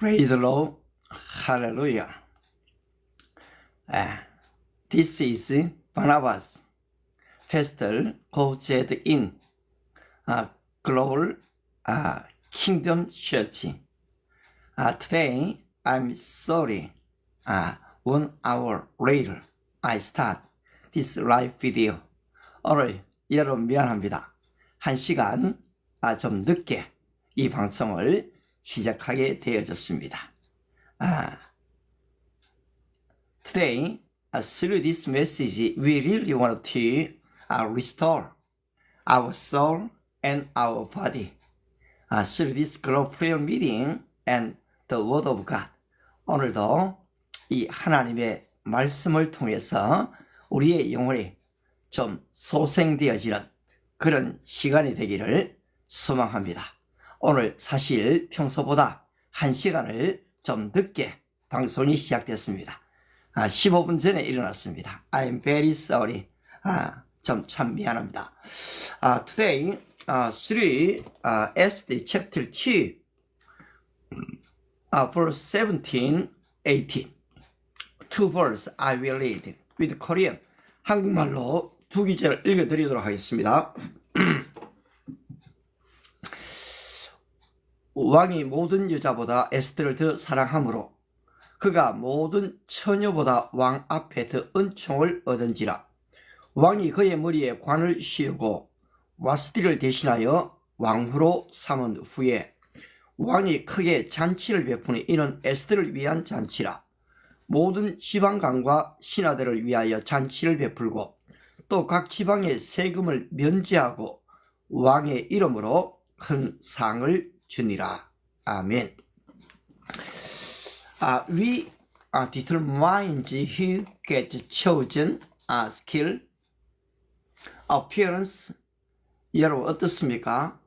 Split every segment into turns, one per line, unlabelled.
Praise the Lord. Hallelujah. This is Barnabas, pastor co-led in Global Kingdom Church. Today, I'm sorry. 1 hour later, I start this live video. 오늘 여러분 미안합니다. 1시간 좀 늦게 이 방송을 시작하게 되어졌습니다. Today, through this message, we really want to restore our soul and our body. Through this global prayer meeting and the Word of God. 오늘도 이 하나님의 말씀을 통해서 우리의 영혼이 좀 소생되어지는 그런 시간이 되기를 소망합니다. 오늘 사실 평소보다 1시간을 좀 늦게 방송이 시작됐습니다. 15분 전에 일어났습니다. I'm very sorry. 참 미안합니다. Today, through Esther chapter 2, verse 17, 18. Two verses I will read with Korean. 한국말로 두 구절을 읽어드리도록 하겠습니다. 왕이 모든 여자보다 에스더를 더 사랑하므로 그가 모든 처녀보다 왕 앞에 더 은총을 얻은지라. 왕이 그의 머리에 관을 씌우고 와스티를 대신하여 왕후로 삼은 후에 왕이 크게 잔치를 베푸니 이는 에스더를 위한 잔치라. 모든 지방강과 신하들을 위하여 잔치를 베풀고 또 각 지방의 세금을 면제하고 왕의 이름으로 큰 상을 주니라. 아멘. We determine who gets chosen, skill, appearance. 여러분 어떻습니까?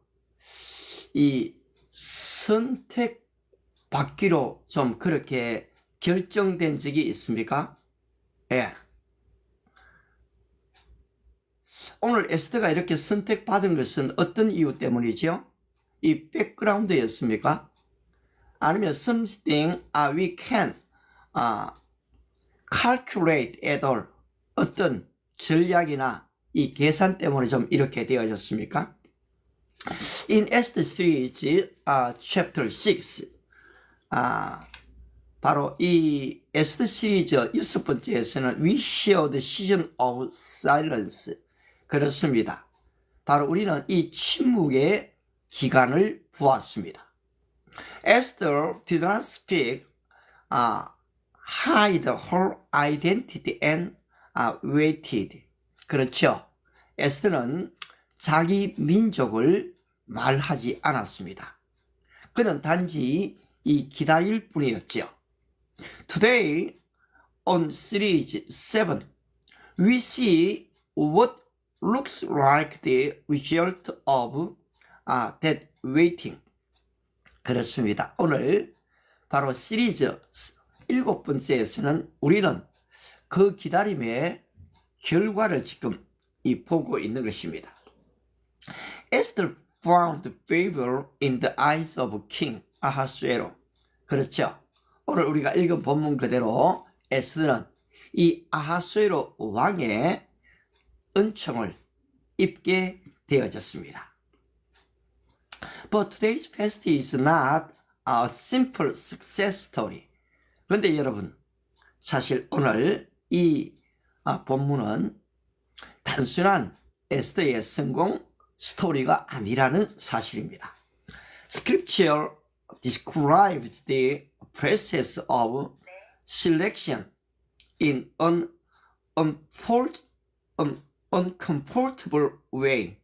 이 선택받기로 좀 그렇게 결정된 적이 있습니까? 예. 오늘 에스더가 이렇게 선택받은 것은 어떤 이유 때문이죠? 이 백그라운드였습니까? 아니면 something we can calculate at all. 어떤 전략이나 이 계산 때문에 좀 이렇게 되어졌습니까? In Esther series chapter 6 바로 이 에스더 시리즈 6번째에서는 We share the season of silence. 그렇습니다. 바로 우리는 이 침묵의 기간을 보았습니다. Esther did not speak, hide her identity and waited. 그렇죠. 에스더는 자기 민족을 말하지 않았습니다. 그는 단지 이 기다릴 뿐이었죠. Today on series 7, we see what looks like the result of that waiting. 그렇습니다. 오늘 바로 시리즈 7번째에서는 우리는 그 기다림의 결과를 지금 보고 있는 것입니다. Esther found favor in the eyes of King Ahasuero. 그렇죠. 오늘 우리가 읽은 본문 그대로 에스더는 이 아하수에로 왕의 은총을 입게 되어졌습니다. But today's past is not a simple success story. 그런데 여러분, 사실 오늘 이 본문은 단순한 에스더의 성공 스토리가 아니라는 사실입니다. Scripture describes the process of selection in an uncomfortable way.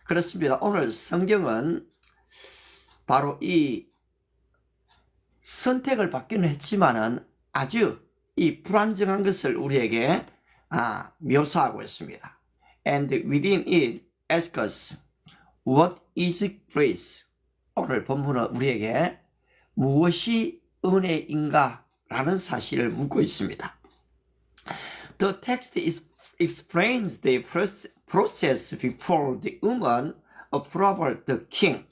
그렇습니다. 오늘 성경은 바로 이 선택을 받기는 했지만은 아주 이 불안정한 것을 우리에게 묘사하고 있습니다. And within it asks us, what is grace? 오늘 본문은 우리에게 무엇이 은혜인가? 라는 사실을 묻고 있습니다. The text explains the process before the woman approval the king.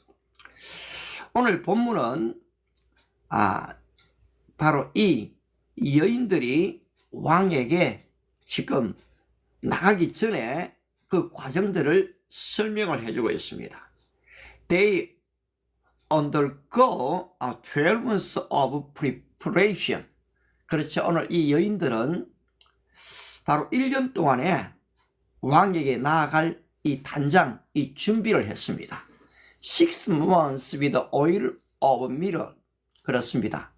오늘 본문은 바로 이 여인들이 왕에게 지금 나가기 전에 그 과정들을 설명을 해주고 있습니다. They undergo 12 months of preparation. 그렇죠. 오늘 이 여인들은 바로 1년 동안에 왕에게 나아갈 이 단장, 이 준비를 했습니다. 6 months with oil of myrrh. 그렇습니다.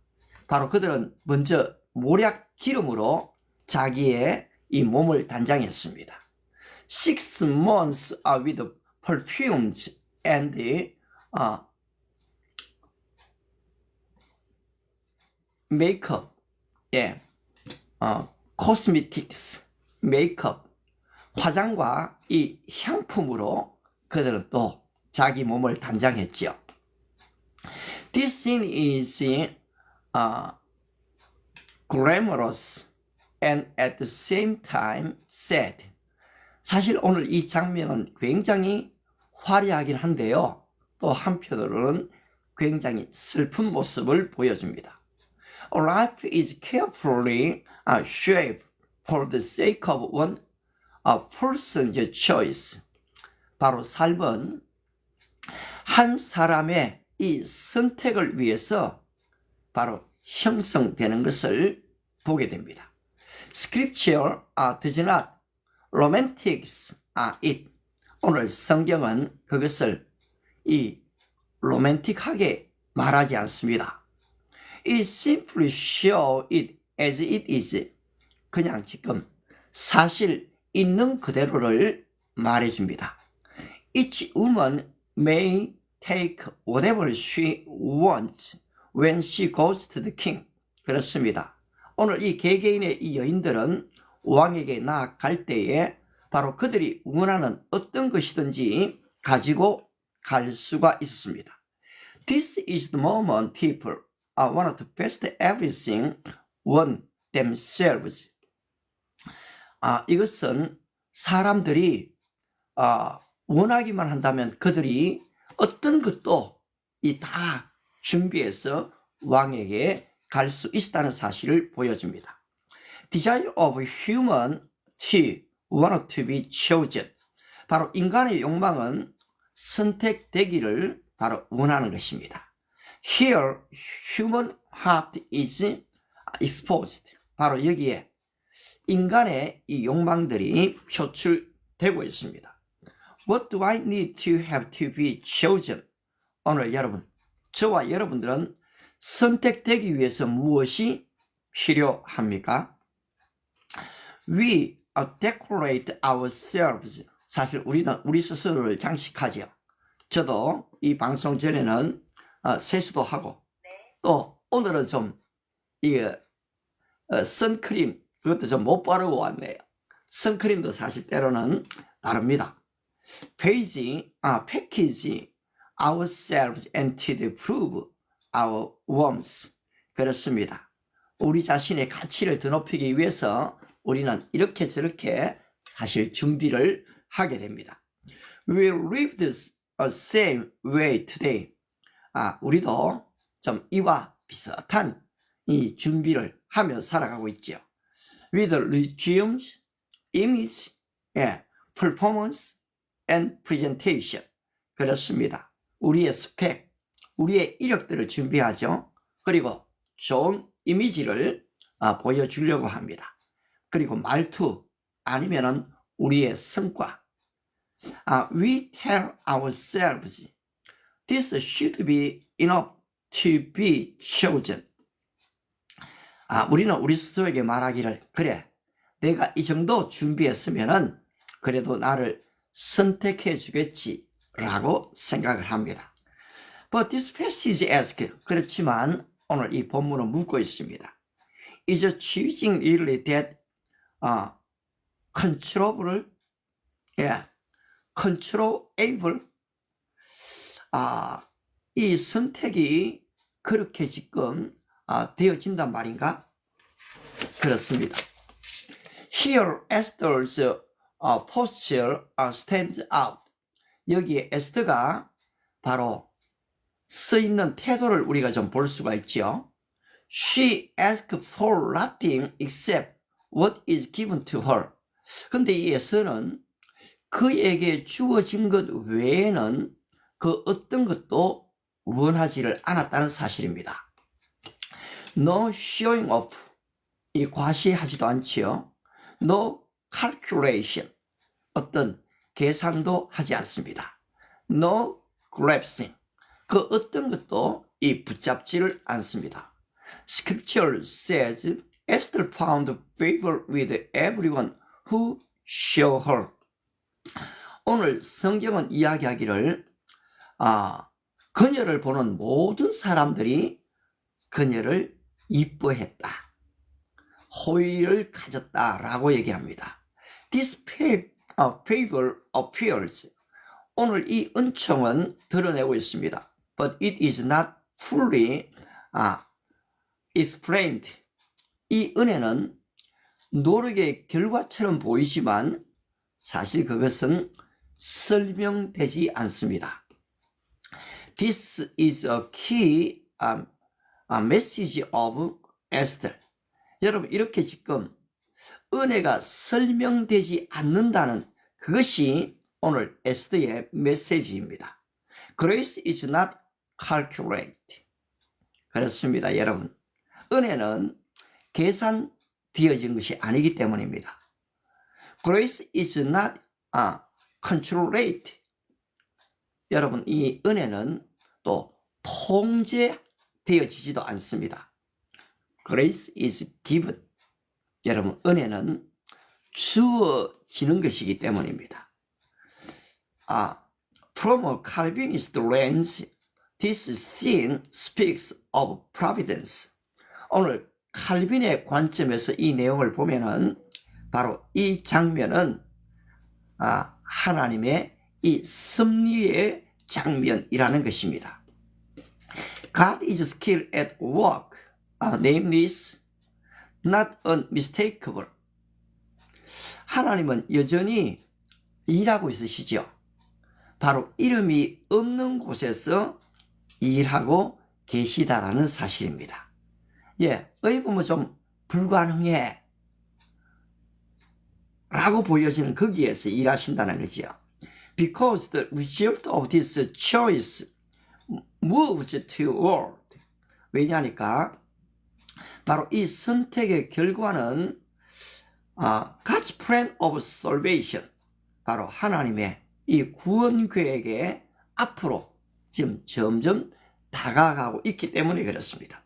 바로 그들은 먼저 모략 기름으로 자기의 이 몸을 단장했습니다. 6 months with perfumes and makeup, cosmetics, 메이크업, 화장과 이 향품으로 그들은 또 자기 몸을 단장했지요. This scene is glamorous and at the same time sad. 사실 오늘 이 장면은 굉장히 화려하긴 한데요. 또 한편으로는 굉장히 슬픈 모습을 보여줍니다. Life is carefully shaped for the sake of one person's choice. 바로 삶은 한 사람의 이 선택을 위해서 바로 형성되는 것을 보게 됩니다. Scripture does not romantics it. 오늘 성경은 그것을 이 로맨틱하게 말하지 않습니다. It simply shows it as it is. 그냥 지금 사실 있는 그대로를 말해줍니다. Each woman may take whatever she wants when she goes to the king. 그렇습니다. 오늘 이 개개인의 이 여인들은 왕에게 나아갈 때에 바로 그들이 원하는 어떤 것이든지 가지고 갈 수가 있습니다. This is the moment people want to best everything on themselves. 이것은 사람들이 원하기만 한다면 그들이 어떤 것도 다 준비해서 왕에게 갈 수 있다는 사실을 보여줍니다. Desire of humanity want to be chosen. 바로 인간의 욕망은 선택되기를 바로 원하는 것입니다. Here human heart is exposed. 바로 여기에 인간의 이 욕망들이 표출되고 있습니다. What do I need to have to be chosen? 오늘 여러분, 저와 여러분들은 선택되기 위해서 무엇이 필요합니까? We decorate ourselves. 사실 우리는 우리 스스로를 장식하죠. 저도 이 방송 전에는 세수도 하고 또 오늘은 좀 선크림 그것도 좀 못 바르고 왔네요. 선크림도 사실 때로는 바릅니다. package ourselves and to prove our worth. 그렇습니다. 우리 자신의 가치를 더 높이기 위해서 우리는 이렇게 저렇게 사실 준비를 하게 됩니다. We will live the same way today. 우리도 좀 이와 비슷한 이 준비를 하며 살아가고 있죠. With resumes, image, performance, and presentation. 그렇습니다. 우리의 스펙, 우리의 이력들을 준비하죠. 그리고 좋은 이미지를 보여주려고 합니다. 그리고 말투 아니면은 우리의 성과. We tell ourselves this should be enough to be chosen. 우리는 우리 스스로에게 말하기를 그래 내가 이 정도 준비했으면은 그래도 나를 선택해 주겠지 라고 생각을 합니다. But this passage asks, 그렇지만 오늘 이 본문은 묻고 있습니다. Is choosing really that controllable? controllable? 이 선택이 그렇게 지금 되어진단 말인가? 그렇습니다. Here Esther's posture stands out. 여기에 에스더가 바로 서 있는 태도를 우리가 좀 볼 수가 있죠. She asked for nothing except what is given to her. 근데 이 에서는 그에게 주어진 것 외에는 그 어떤 것도 원하지를 않았다는 사실입니다. No showing off, 이 과시하지도 않지요. No calculation, 어떤 계산도 하지 않습니다. No grasping, 그 어떤 것도 이 붙잡지를 않습니다. Scripture says Esther found favor with everyone who saw her. 오늘 성경은 이야기하기를 그녀를 보는 모든 사람들이 그녀를 이뻐했다, 호의를 가졌다라고 얘기합니다. This favor appears, 오늘 이 은총은 드러내고 있습니다. But it is not fully explained. 이 은혜는 노력의 결과처럼 보이지만 사실 그것은 설명되지 않습니다. This is a key message of Esther. 여러분, 이렇게 지금 은혜가 설명되지 않는다는 그것이 오늘 에스더의 메시지입니다. Grace is not calculated. 그렇습니다, 여러분. 은혜는 계산되어진 것이 아니기 때문입니다. Grace is not controlled. 여러분, 이 은혜는 또 통제되어지지도 않습니다. Grace is given. 여러분, 은혜는 주어지는 것이기 때문입니다. From a Calvinist lens, this scene speaks of providence. 오늘 칼빈의 관점에서 이 내용을 보면은 바로 이 장면은 하나님의 이 섭리의 장면이라는 것입니다. God is still at work. Name is not unmistakable. 하나님은 여전히 일하고 있으시죠. 바로 이름이 없는 곳에서 일하고 계시다라는 사실입니다. 의보면 좀 불가능해 라고 보여지는 거기에서 일하신다는 거죠. Because the result of this choice moves toward. 왜냐하니까 바로 이 선택의 결과는 God's plan of salvation, 바로 하나님의 이 구원 계획에 앞으로 지금 점점 다가가고 있기 때문에 그렇습니다.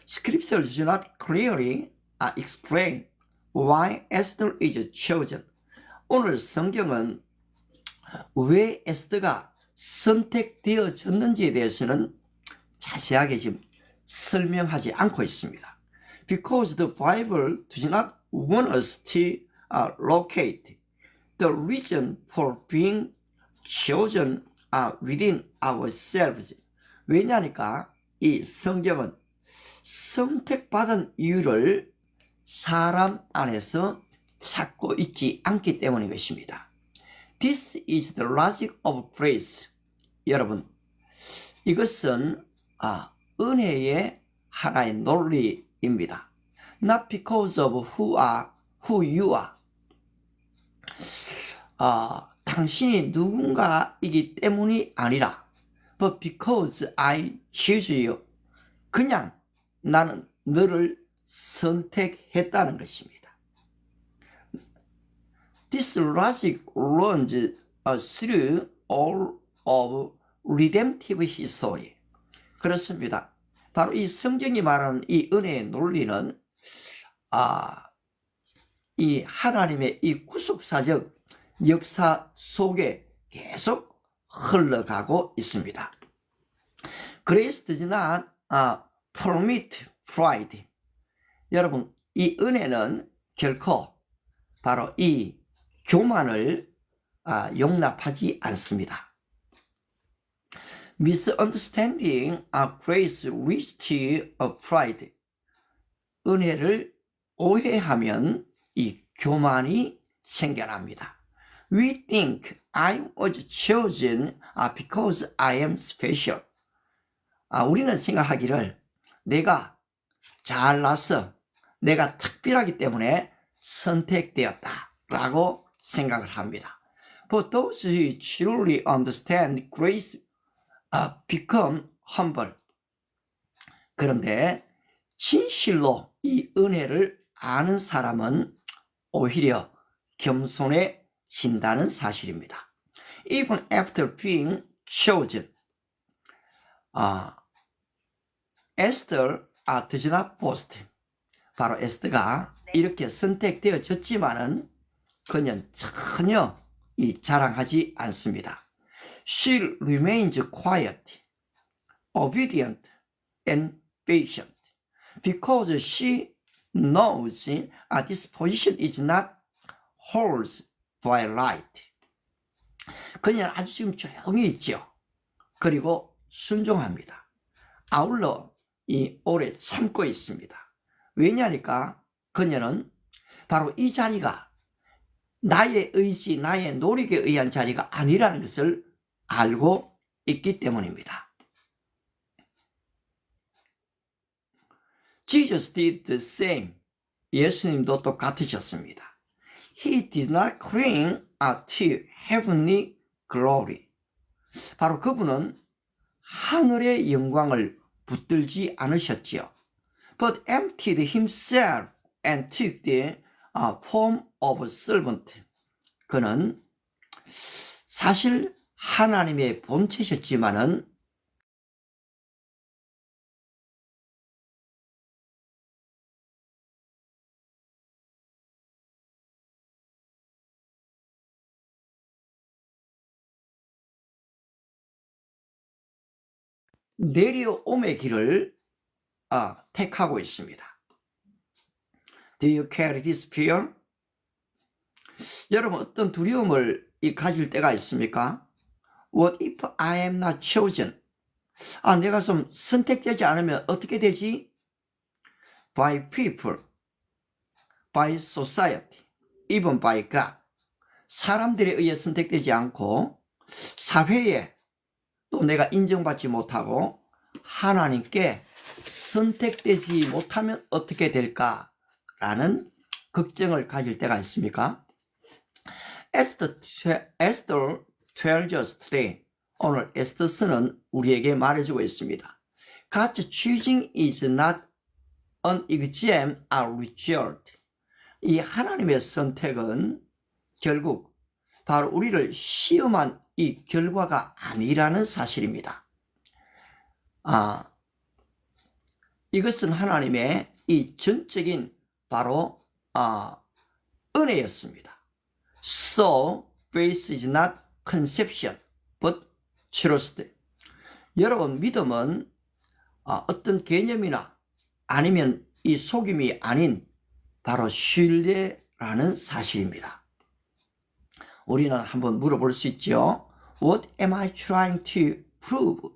Scripture does not clearly explain why Esther is chosen. 오늘 성경은 왜 에스더가 선택되어졌는지에 대해서는 자세하게 지금 설명하지 않고 있습니다. Because the Bible does not want us to locate the reason for being chosen within ourselves. 왜냐하니까 이 성경은 선택받은 이유를 사람 안에서 찾고 있지 않기 때문인 것입니다. This is the logic of grace. 여러분, 이것은 은혜의 하나의 논리입니다. Not because of who you are. 당신이 누군가이기 때문이 아니라 but because I choose you. 그냥 나는 너를 선택했다는 것입니다. This logic runs through all of redemptive history. 그렇습니다. 바로 이 성경이 말하는 이 은혜의 논리는 이 하나님의 이 구속사적 역사 속에 계속 흘러가고 있습니다. Grace does not permit pride. 여러분, 이 은혜는 결코 바로 이 교만을 용납하지 않습니다. Misunderstanding grace leads to pride. 은혜를 오해하면 이 교만이 생겨납니다. We think I was chosen because I am special. 우리는 생각하기를 내가 잘나서 내가 특별하기 때문에 선택되었다 라고 생각을 합니다. But those who truly understand grace become humble. 그런데 진실로 이 은혜를 아는 사람은 오히려 겸손해진다는 사실입니다. Even after being chosen. 에스더 does not boast. 바로 에스더가 이렇게 선택되어졌지만은 그녀는 전혀 자랑하지 않습니다. She remains quiet, obedient, and patient because she knows this position is not hers by right. 그녀는 아주 지금 조용히 있죠. 그리고 순종합니다. 아울러 오래 참고 있습니다. 왜냐니까 그녀는 바로 이 자리가 나의 의지, 나의 노력에 의한 자리가 아니라는 것을 알고 있기 때문입니다. Jesus did the same. 예수님도 똑같으셨습니다. He did not cling to heavenly glory. 바로 그분은 하늘의 영광을 붙들지 않으셨지요. But emptied himself and took the form of a servant. 그는 사실 하나님의 본체셨지만은 내려옴의 길을 택하고 있습니다. Do you carry this fear? 여러분 어떤 두려움을 가질 때가 있습니까? What if I am not chosen? 내가 좀 선택되지 않으면 어떻게 되지? By people, by society, even by God. 사람들에 의해 선택되지 않고 사회에 또 내가 인정받지 못하고 하나님께 선택되지 못하면 어떻게 될까라는 걱정을 가질 때가 있습니까? Esther tells us today. 오늘 에스더서는 우리에게 말해주고 있습니다. God's choosing is not an exam or result. 이 하나님의 선택은 결국 바로 우리를 시험한 이 결과가 아니라는 사실입니다. 이것은 하나님의 이 전적인 바로 은혜였습니다. So faith is not conception, but trust. 여러분 믿음은 어떤 개념이나 아니면 이 속임이 아닌 바로 신뢰라는 사실입니다. 우리는 한번 물어볼 수 있죠. What am I trying to prove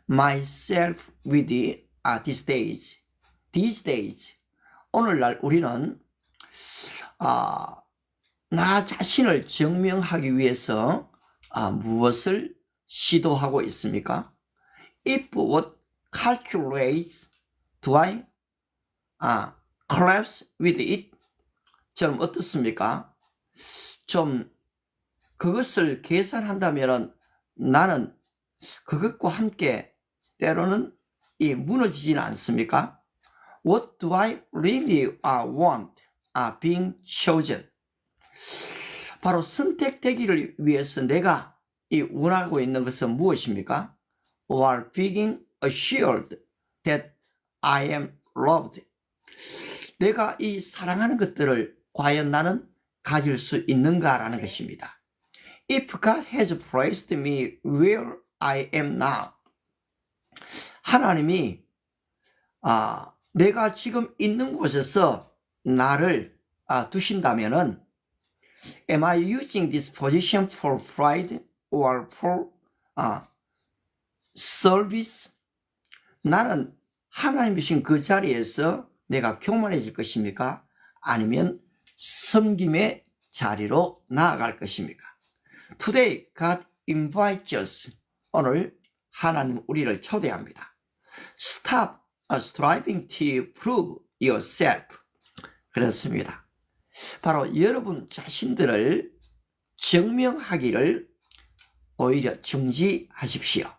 myself with these days? These days. 오늘날 우리는 나 자신을 증명하기 위해서 무엇을 시도하고 있습니까? If what calculates, do I collapse with it? 좀 어떻습니까? 좀 그것을 계산한다면 나는 그것과 함께 때로는 무너지지는 않습니까? What do I really want? Being chosen. 바로 선택되기를 위해서 내가 원하고 있는 것은 무엇입니까? Or being assured that I am loved. 내가 이 사랑하는 것들을 과연 나는 가질 수 있는가라는 것입니다. If God has placed me where I am now. 하나님이 내가 지금 있는 곳에서 나를 두신다면은 Am I using this position for pride or for service? 나는 하나님 주신 그 자리에서 내가 교만해질 것입니까? 아니면 섬김의 자리로 나아갈 것입니까? Today God invites us. 오늘 하나님 우리를 초대합니다. Stop striving to prove yourself. 그렇습니다. 바로 여러분 자신들을 증명하기를 오히려 중지하십시오.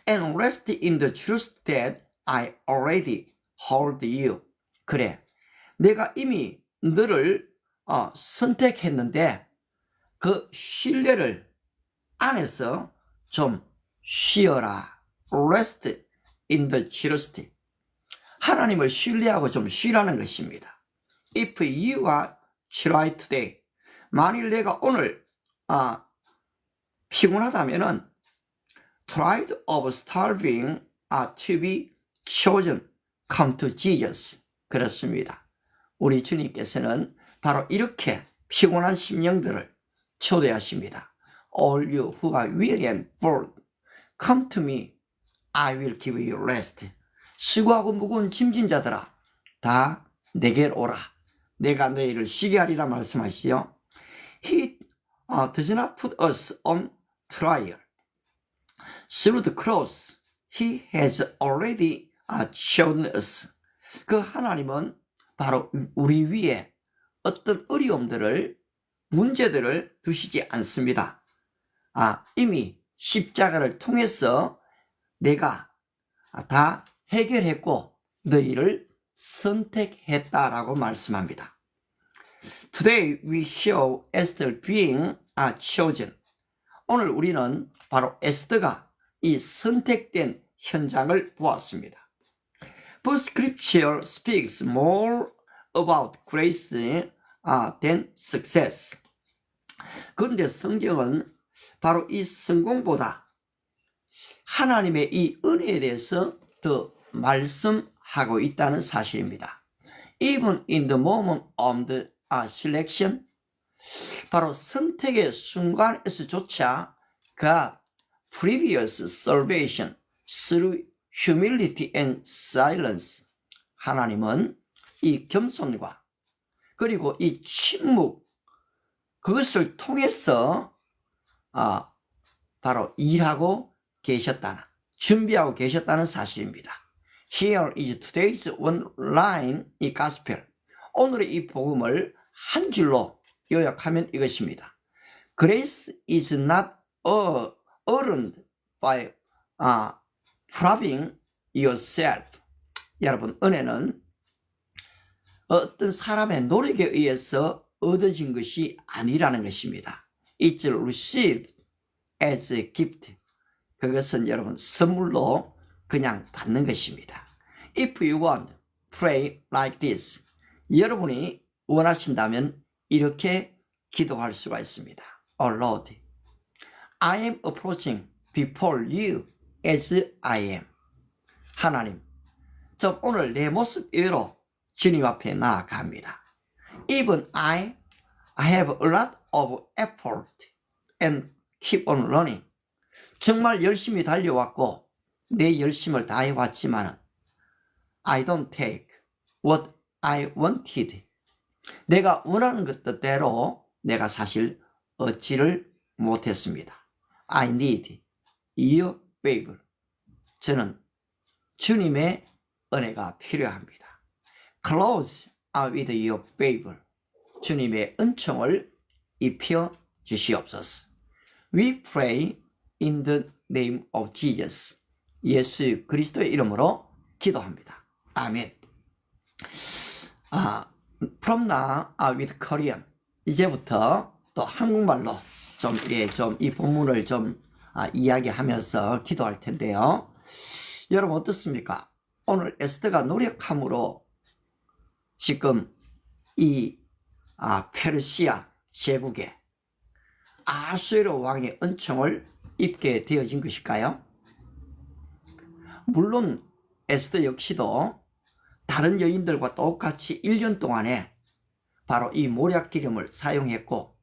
And rest in the truth that I already hold you. 그래, 내가 이미 너를 선택했는데 그 신뢰를 안에서 좀 쉬어라. Rest in the truth. 하나님을 신뢰하고 좀 쉬라는 것입니다. If you are try today. 만일 내가 오늘 피곤하다면은 tried of starving to be chosen. Come to Jesus. 그렇습니다. 우리 주님께서는 바로 이렇게 피곤한 심령들을 초대하십니다. All you who are weary and full, come to me. I will give you rest. 수고하고 무거운 짐진 자들아, 다 내게로 오라. 내가 너희를 쉬게 하리라 말씀하시죠. He does not put us on trial. Through the cross, He has already chosen us. 그 하나님은 바로 우리 위에 어떤 어려움들을, 문제들을 두시지 않습니다. 이미 십자가를 통해서 내가 다 해결했고 너희를 선택했다라고 말씀합니다. Today we show Esther being chosen. 오늘 우리는 바로 에스더가 이 선택된 현장을 보았습니다. But scripture speaks more about grace than success. 그런데 성경은 바로 이 성공보다 하나님의 이 은혜에 대해서 더 말씀하고 있다는 사실입니다. Even in the moment of the selection, 바로 선택의 순간에서조차 God previous salvation through humility and silence. 하나님은 이 겸손과 그리고 이 침묵, 그것을 통해서 바로 일하고 계셨다는, 준비하고 계셨다는 사실입니다. Here is today's one line 이 gospel. 오늘의 이 복음을 한 줄로 요약하면 이것입니다. Grace is not earned by proving yourself. 여러분, 은혜는 어떤 사람의 노력에 의해서 얻어진 것이 아니라는 것입니다. It's received as a gift. 그것은 여러분 선물로 그냥 받는 것입니다. If you want, pray like this. 여러분이 원하신다면 이렇게 기도할 수가 있습니다. Oh Lord, I am approaching before you as I am. 하나님, 저 오늘 내 모습대로 주님 앞에 나아갑니다. Even I have a lot of effort and keep on running. 정말 열심히 달려왔고 내 열심을 다해왔지만 I don't take what I wanted. 내가 원하는 것대로 내가 사실 얻지를 못했습니다. I need your favor. 저는 주님의 은혜가 필요합니다. Close with your favor. 주님의 은총을 입혀 주시옵소서. We pray in the name of Jesus. 예수 그리스도의 이름으로 기도합니다. 아멘. From now with Korean. 이제부터 또 한국말로 좀 이 본문을 좀 이야기하면서 기도할 텐데요. 여러분 어떻습니까? 오늘 에스더가 노력함으로 지금 이 페르시아 제국에 아수에로 왕의 은총을 입게 되어진 것일까요? 물론 에스더 역시도 다른 여인들과 똑같이 1년 동안에 바로 이 모략 기름을 사용했고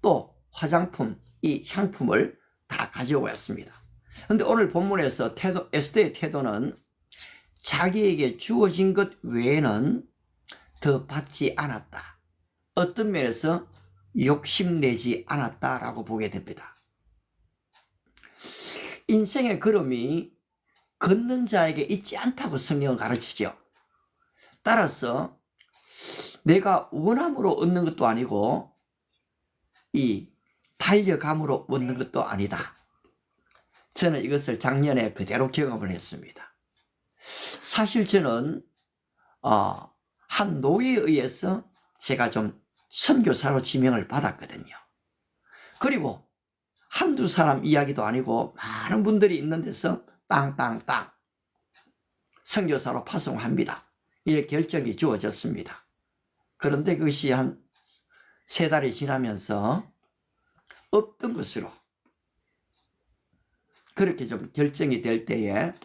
또 화장품, 이 향품을 다 가져왔습니다. 그런데 오늘 본문에서 에스더의 태도는 자기에게 주어진 것 외에는 더 받지 않았다. 어떤 면에서 욕심내지 않았다라고 보게 됩니다. 인생의 걸음이 걷는 자에게 있지 않다고 성경은 가르치죠. 따라서 내가 원함으로 얻는 것도 아니고 이 달려감으로 얻는 것도 아니다. 저는 이것을 작년에 그대로 경험을 했습니다. 사실 저는 한 노예에 의해서 제가 좀 선교사로 지명을 받았거든요. 그리고 한두 사람 이야기도 아니고 많은 분들이 있는 데서 땅땅땅 선교사로 파송합니다. 이에 결정이 주어졌습니다. 그런데 그것이 한 3달이 지나면서 없던 것으로 그렇게 좀 결정이 될 때에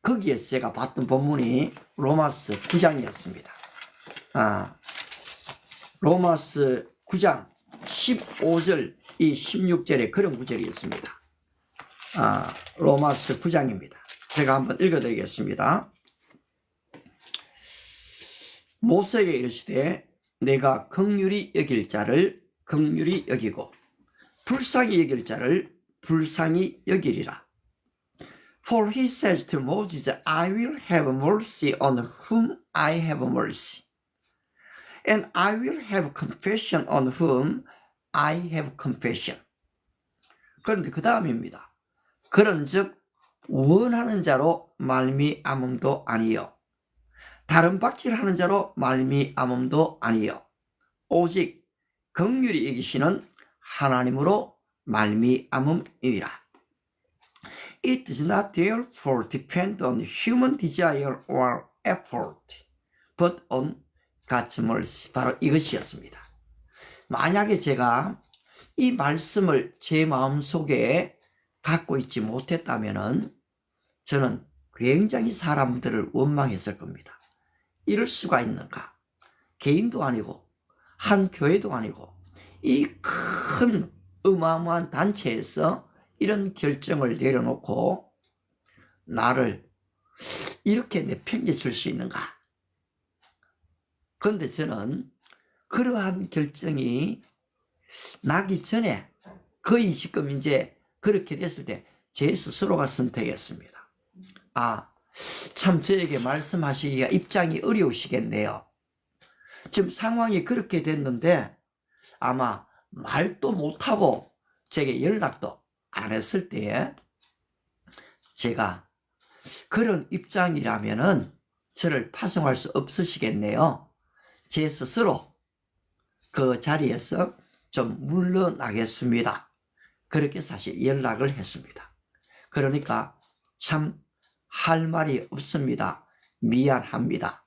거기에서 제가 봤던 본문이 로마서 9장이었습니다. 로마서 9장 15절 이 16절에 그런 구절이 있습니다. 로마서 9장입니다. 제가 한번 읽어드리겠습니다. 모세에게 이르시되 내가 긍휼히 여길 자를 긍휼히 여기고 불쌍히 여길 자를 불쌍히 여기리라. For he says to Moses, I will have mercy on whom I have mercy, and I will have compassion on whom I have compassion. 그런데 그 다음입니다. 그런즉 원하는 자로 말미암음도 아니요 다른 박질하는 자로 말미암음도 아니요 오직 긍휼히 여기시는 하나님으로 말미암음이라. It does not therefore depend on human desire or effort, but on God's mercy. 바로 이것이었습니다. 만약에 제가 이 말씀을 제 마음속에 갖고 있지 못했다면 저는 굉장히 사람들을 원망했을 겁니다. 이럴 수가 있는가? 개인도 아니고 한 교회도 아니고 이 큰 어마어마한 단체에서 이런 결정을 내려놓고 나를 이렇게 내팽개칠 수 있는가? 그런데 저는 그러한 결정이 나기 전에 거의 지금 이제 그렇게 됐을 때 제 스스로가 선택했습니다. 참 저에게 말씀하시기가 입장이 어려우시겠네요. 지금 상황이 그렇게 됐는데 아마 말도 못하고 제게 연락도 안 했을 때에 제가 그런 입장이라면은 저를 파송할 수 없으시겠네요. 제 스스로 그 자리에서 좀 물러나겠습니다. 그렇게 사실 연락을 했습니다. 그러니까 참 할 말이 없습니다. 미안합니다.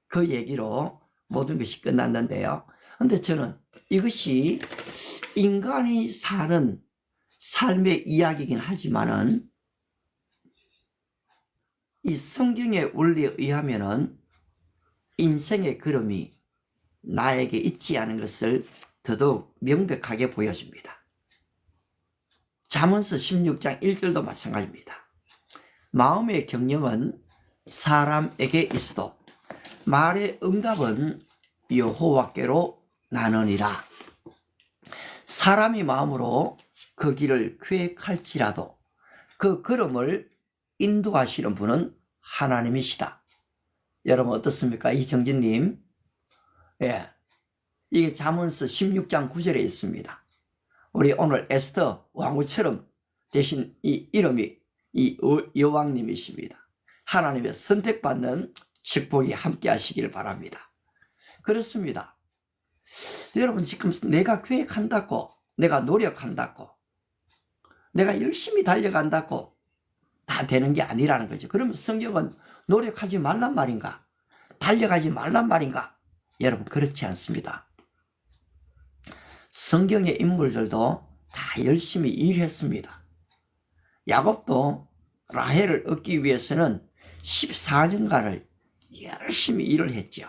그 얘기로 모든 것이 끝났는데요. 근데 저는 이것이 인간이 사는 삶의 이야기이긴 하지만은 이 성경의 원리에 의하면은 인생의 걸음이 나에게 있지 않은 것을 더더욱 명백하게 보여줍니다. 잠언서 16장 1절도 마찬가지입니다. 마음의 경영은 사람에게 있어도 말의 응답은 여호와께로 나느니라. 사람이 마음으로 그 길을 계획할지라도 그 걸음을 인도하시는 분은 하나님이시다. 여러분 어떻습니까? 이정진님. 예, 이게 잠언서 16장 9절에 있습니다. 우리 오늘 에스더 왕후처럼 대신 이 이름이 이 여왕님이십니다. 하나님의 선택받는 축복이 함께 하시기를 바랍니다. 그렇습니다. 여러분 지금 내가 계획한다고, 내가 노력한다고, 내가 열심히 달려간다고 다 되는 게 아니라는 거죠. 그러면 성경은 노력하지 말란 말인가? 달려가지 말란 말인가? 여러분 그렇지 않습니다. 성경의 인물들도 다 열심히 일했습니다. 야곱도 라헬을 얻기 위해서는 14년간을 열심히 일을 했죠.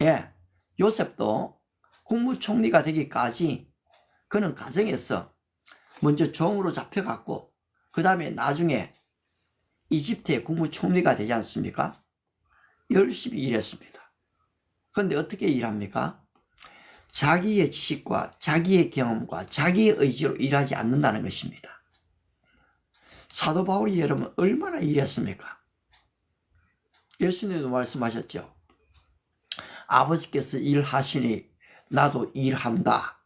예, 요셉도 국무총리가 되기까지 그는 가정에서 먼저 종으로 잡혀갔고 그 다음에 나중에 이집트의 국무총리가 되지 않습니까? 열심히 일했습니다. 그런데 어떻게 일합니까? 자기의 지식과 자기의 경험과 자기의 의지로 일하지 않는다는 것입니다. 사도 바울이 여러분 얼마나 일했습니까? 예수님도 말씀하셨죠. 아버지께서 일하시니 나도 일한다.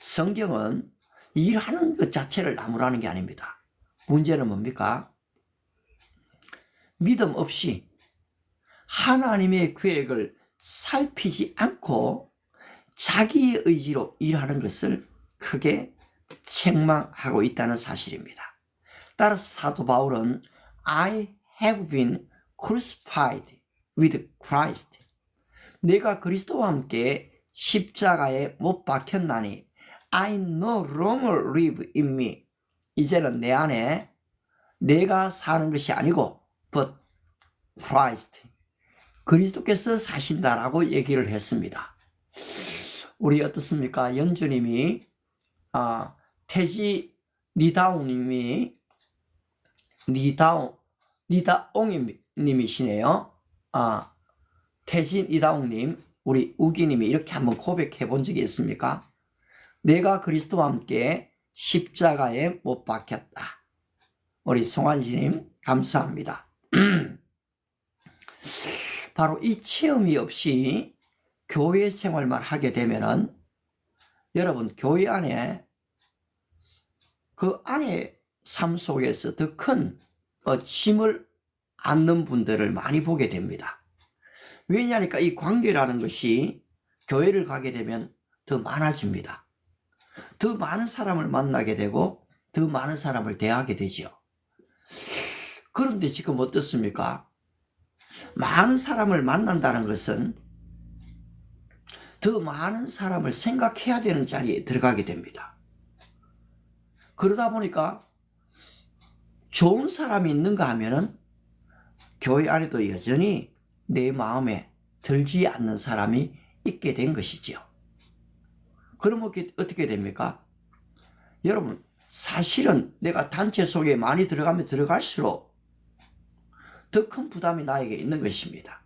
성경은 일하는 것 자체를 나무라는 게 아닙니다. 문제는 뭡니까? 믿음 없이 하나님의 계획을 살피지 않고 자기의 의지로 일하는 것을 크게 책망하고 있다는 사실입니다. 따라서 사도 바울은 I have been crucified with Christ. 내가 그리스도와 함께 십자가에 못 박혔나니 I no longer live in me. 이제는 내 안에 내가 사는 것이 아니고 but Christ. 그리스도께서 사신다라고 얘기를 했습니다. 우리 어떻습니까? 연주님이 태지 니다옹님이시네요. 태지 니다옹님, 우리 우기님이 이렇게 한번 고백해 본 적이 있습니까? 내가 그리스도와 함께 십자가에 못 박혔다. 우리 송환씨님 감사합니다. 바로 이 체험이 없이 교회 생활만 하게 되면은 여러분 교회 안에 그 안에 삶 속에서 더 큰 짐을 안는 분들을 많이 보게 됩니다. 왜냐하니까 이 관계라는 것이 교회를 가게 되면 더 많아집니다. 더 많은 사람을 만나게 되고 더 많은 사람을 대하게 되지요. 그런데 지금 어떻습니까? 많은 사람을 만난다는 것은 더 많은 사람을 생각해야 되는 자리에 들어가게 됩니다. 그러다 보니까 좋은 사람이 있는가 하면은 교회 안에도 여전히 내 마음에 들지 않는 사람이 있게 된 것이지요. 그러면 어떻게 됩니까? 여러분, 사실은 내가 단체 속에 많이 들어가면 들어갈수록 더 큰 부담이 나에게 있는 것입니다.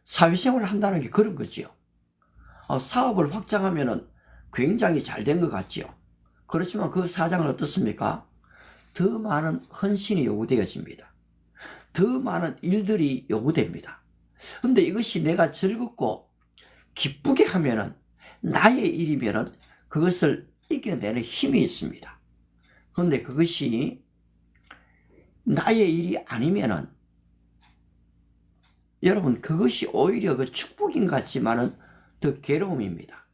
사회생활을 한다는 게 그런 거지요. 사업을 확장하면 굉장히 잘 된 것 같지요. 그렇지만 그 사장은 어떻습니까? 더 많은 헌신이 요구되어집니다. 더 많은 일들이 요구됩니다. 그런데 이것이 내가 즐겁고 기쁘게 하면은 나의 일이면은 그것을 이겨내는 힘이 있습니다. 그런데 그것이 나의 일이 아니면은 여러분 그것이 오히려 그 축복인 것 같지만은 더 괴로움입니다.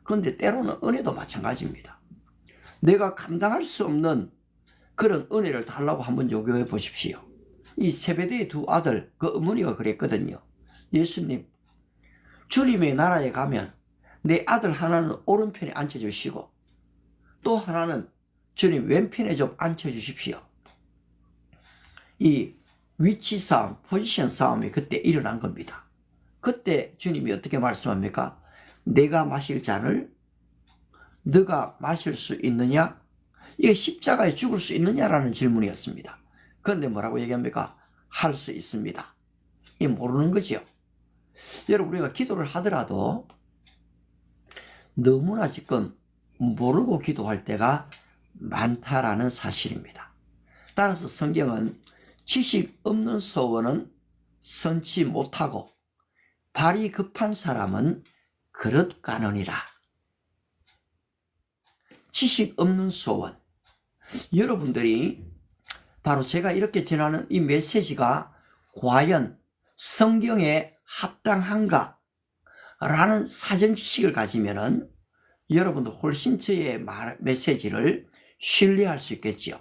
그런데 때로는 은혜도 마찬가지입니다. 내가 감당할 수 없는 그런 은혜를 달라고 한번 요구해 보십시오. 이 세베대의 두 아들 그 어머니가 그랬거든요. 예수님, 주님의 나라에 가면 내 아들 하나는 오른편에 앉혀주시고 또 하나는 주님 왼편에 좀 앉혀주십시오. 이 위치 싸움, 포지션 싸움이 그때 일어난 겁니다. 그때 주님이 어떻게 말씀합니까? 내가 마실 잔을 너가 마실 수 있느냐? 이게 십자가에 죽을 수 있느냐라는 질문이었습니다. 그런데 뭐라고 얘기합니까? 할 수 있습니다. 이 모르는 거죠. 여러분 우리가 기도를 하더라도 너무나 지금 모르고 기도할 때가 많다라는 사실입니다. 따라서 성경은 지식 없는 소원은 선치 못하고 발이 급한 사람은 그릇 가느니라. 지식 없는 소원. 여러분들이 바로 제가 이렇게 전하는 이 메시지가 과연 성경에 합당한가 라는 사전 지식을 가지면은 여러분도 훨씬 저의 메시지를 신뢰할 수 있겠지요.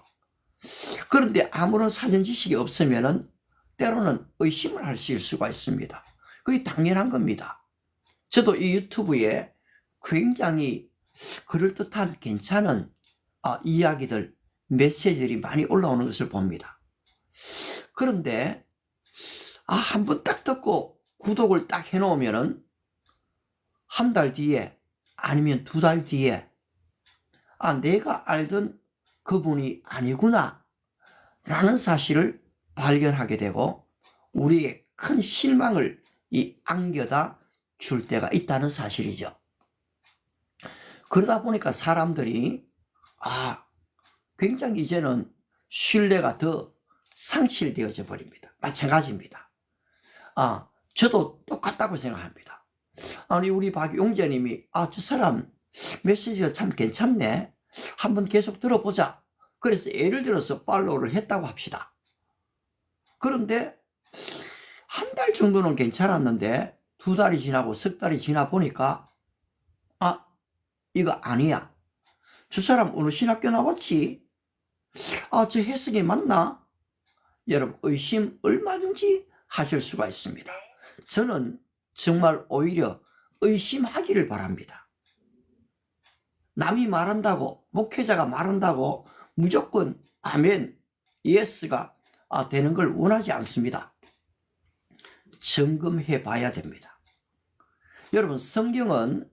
그런데 아무런 사전 지식이 없으면은 때로는 의심을 할 수가 있습니다. 그게 당연한 겁니다. 저도 이 유튜브에 굉장히 그럴듯한 괜찮은 이야기들, 메시지들이 많이 올라오는 것을 봅니다. 그런데 한번 딱 듣고 구독을 딱 해놓으면은 한 달 뒤에 아니면 2달 뒤에 내가 알던 그분이 아니구나 라는 사실을 발견하게 되고 우리에게 큰 실망을 안겨다 줄 때가 있다는 사실이죠. 그러다 보니까 사람들이 굉장히 이제는 신뢰가 더 상실되어져 버립니다. 마찬가지입니다. 저도 똑같다고 생각합니다. 아니, 우리 박용재님이 저 사람 메시지가 참 괜찮네, 한번 계속 들어보자, 그래서 예를 들어서 팔로우를 했다고 합시다. 그런데 한 달 정도는 괜찮았는데 2달이 지나고 석 달이 지나 보니까 이거 아니야, 저 사람 어느 신학교 나왔지, 저 해석이 맞나? 여러분, 의심 얼마든지 하실 수가 있습니다. 저는 정말 오히려 의심하기를 바랍니다. 남이 말한다고, 목회자가 말한다고 무조건 아멘, 예스가 되는 걸 원하지 않습니다. 점검해 봐야 됩니다. 여러분, 성경은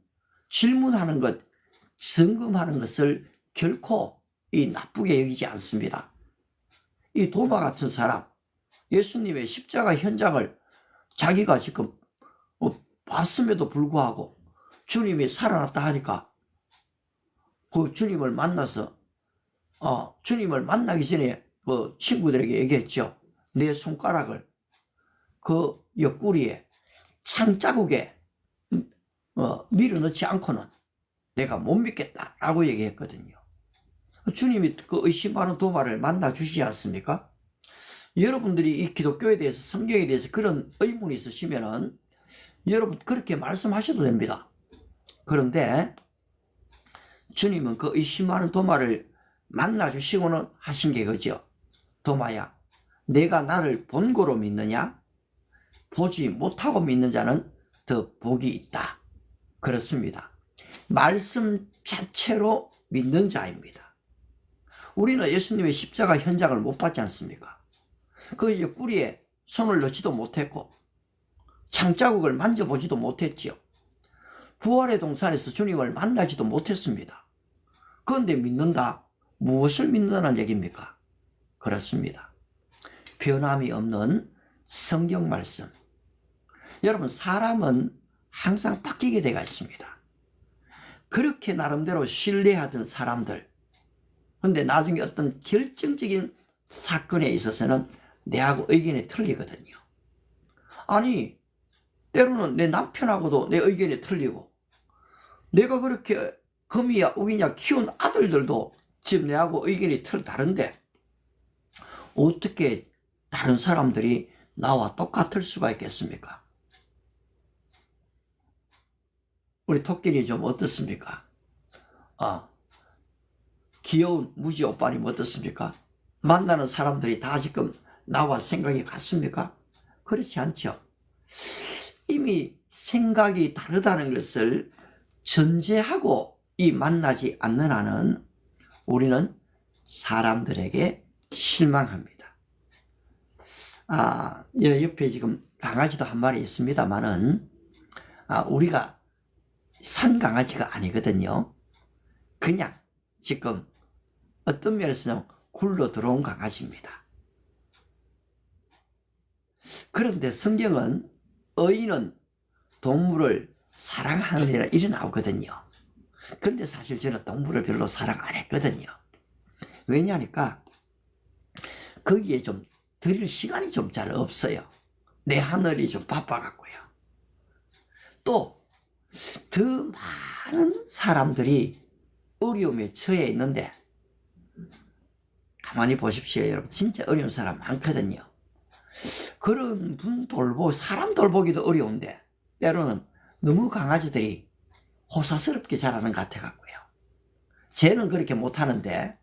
질문하는 것, 점검하는 것을 결코 나쁘게 여기지 않습니다. 이 도마 같은 사람, 예수님의 십자가 현장을 자기가 지금 봤음에도 불구하고 주님이 살아났다 하니까 그 주님을 만나서 주님을 만나기 전에 그 친구들에게 얘기했죠. 내 손가락을 그 옆구리에 창자국에 밀어넣지 않고는 내가 못 믿겠다라고 얘기했거든요. 주님이 그 의심 많은 도마를 만나 주시지 않습니까? 여러분들이 이 기독교에 대해서, 성경에 대해서 그런 의문이 있으시면은 여러분 그렇게 말씀하셔도 됩니다. 그런데 주님은 그 의심 많은 도마를 만나 주시고는 하신 게 그죠. 도마야, 내가 나를 본고로 믿느냐? 보지 못하고 믿는 자는 더 복이 있다. 그렇습니다. 말씀 자체로 믿는 자입니다. 우리는 예수님의 십자가 현장을 못 봤지 않습니까? 그 옆구리에 손을 넣지도 못했고 창자국을 만져보지도 못했지요. 부활의 동산에서 주님을 만나지도 못했습니다. 그런데 믿는다? 무엇을 믿는다는 얘기입니까? 그렇습니다. 변함이 없는 성경 말씀. 여러분, 사람은 항상 바뀌게 되어 있습니다. 그렇게 나름대로 신뢰하던 사람들, 근데 나중에 어떤 결정적인 사건에 있어서는 내하고 의견이 틀리거든요. 아니, 때로는 내 남편하고도 내 의견이 틀리고, 내가 그렇게 금이야 우기냐 키운 아들들도 지금 내하고 의견이 다른데 어떻게 다른 사람들이 나와 똑같을 수가 있겠습니까? 우리 토끼님 좀 어떻습니까? 귀여운 무지 오빠님 어떻습니까? 만나는 사람들이 다 지금 나와 생각이 같습니까? 그렇지 않죠. 이미 생각이 다르다는 것을 전제하고 만나지 않는 한은 우리는 사람들에게 실망합니다. 옆에 지금 강아지도 한 마리 있습니다만은 우리가 산 강아지가 아니거든요. 그냥 지금 어떤 면에서는 굴러 들어온 강아지입니다. 그런데 성경은 의인은 동물을 사랑하느니라 이래 나오거든요. 근데 사실 저는 동물을 별로 사랑 안 했거든요. 왜냐니까 거기에 좀 드릴 시간이 좀 잘 없어요. 내 하늘이 좀 바빠갖고요. 또 더 많은 사람들이 어려움에 처해 있는데 가만히 보십시오. 여러분, 진짜 어려운 사람 많거든요. 그런 분 사람 돌보기도 어려운데 때로는 너무 강아지들이 호사스럽게 자라는 것 같아갖고요. 쟤는 그렇게 못하는데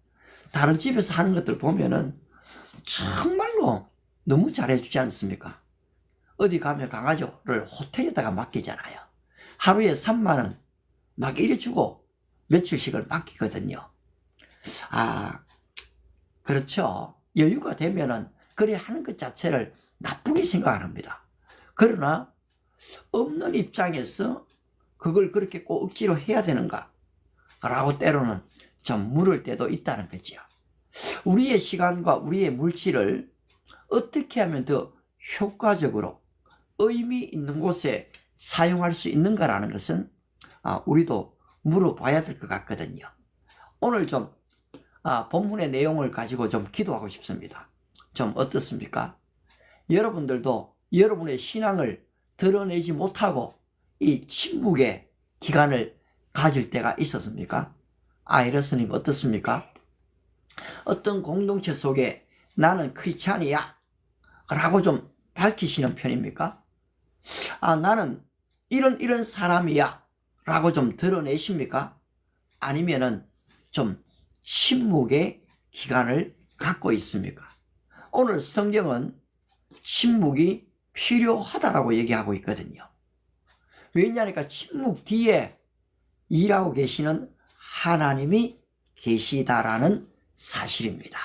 다른 집에서 하는 것들 보면은 정말로 너무 잘해주지 않습니까? 어디 가면 강아지를 호텔에다가 맡기잖아요. 하루에 3만원 막 이래 주고 며칠씩을 맡기거든요. 그렇죠. 여유가 되면은 그래 하는 것 자체를 나쁘게 생각합니다. 그러나 없는 입장에서 그걸 그렇게 꼭 억지로 해야 되는가? 라고 때로는 좀 물을 때도 있다는 거죠. 우리의 시간과 우리의 물질을 어떻게 하면 더 효과적으로 의미 있는 곳에 사용할 수 있는가라는 것은 우리도 물어봐야 될 것 같거든요. 오늘 좀 본문의 내용을 가지고 좀 기도하고 싶습니다. 좀 어떻습니까? 여러분들도 여러분의 신앙을 드러내지 못하고 이 침묵의 기간을 가질 때가 있었습니까? 아이러스님 어떻습니까? 어떤 공동체 속에 나는 크리스찬이야 라고 좀 밝히시는 편입니까? 나는 이런 사람이야 라고 좀 드러내십니까? 아니면은 좀 침묵의 기간을 갖고 있습니까? 오늘 성경은 침묵이 필요하다라고 얘기하고 있거든요. 왜냐하니까 침묵 뒤에 일하고 계시는 하나님이 계시다라는 사실입니다.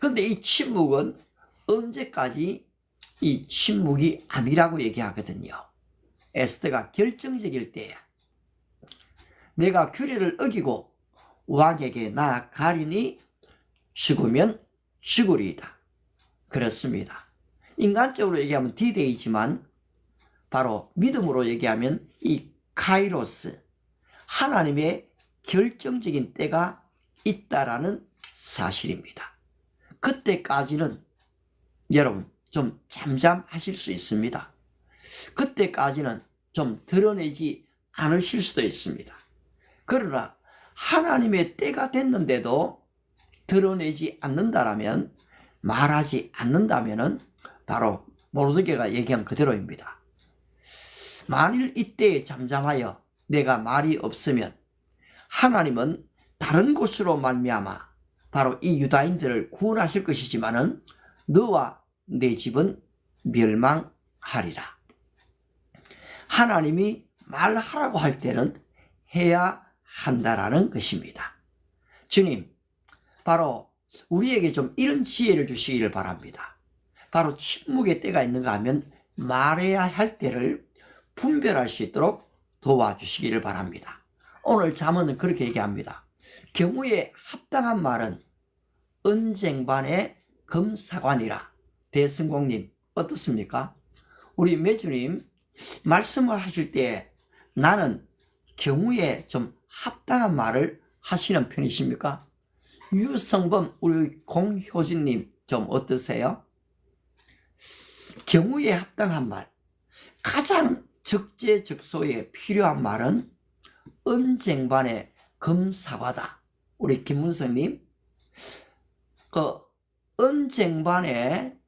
그런데 이 침묵은 언제까지 이 침묵이 아니라고 얘기하거든요. 에스더가 결정적일 때에 내가 규례를 어기고 왕에게 나아가리니 죽으면 죽으리이다. 그렇습니다. 인간적으로 얘기하면 디데이지만 바로 믿음으로 얘기하면 이 카이로스, 하나님의 결정적인 때가 있다라는 사실입니다. 그때까지는 여러분 좀 잠잠하실 수 있습니다. 그때까지는 좀 드러내지 않으실 수도 있습니다. 그러나 하나님의 때가 됐는데도 드러내지 않는다라면, 말하지 않는다면은 바로 모르드게가 얘기한 그대로입니다. 만일 이때에 잠잠하여 내가 말이 없으면 하나님은 다른 곳으로 말미암아 바로 이 유다인들을 구원하실 것이지만은 너와 내 집은 멸망하리라. 하나님이 말하라고 할 때는 해야 한다라는 것입니다. 주님, 바로 우리에게 좀 이런 지혜를 주시기를 바랍니다. 바로 침묵의 때가 있는가 하면 말해야 할 때를 분별할 수 있도록 도와주시기를 바랍니다. 오늘 잠언은 그렇게 얘기합니다. 경우에 합당한 말은 언쟁반의 금사관이라. 대승공님 어떻습니까? 우리 매주님 말씀을 하실 때 나는 경우에 좀 합당한 말을 하시는 편이십니까? 유성범 우리 공효진님 좀 어떠세요? 경우에 합당한 말, 가장 적재적소에 필요한 말은 언쟁반의 금사과다. 우리 김문성님, 그 언쟁반에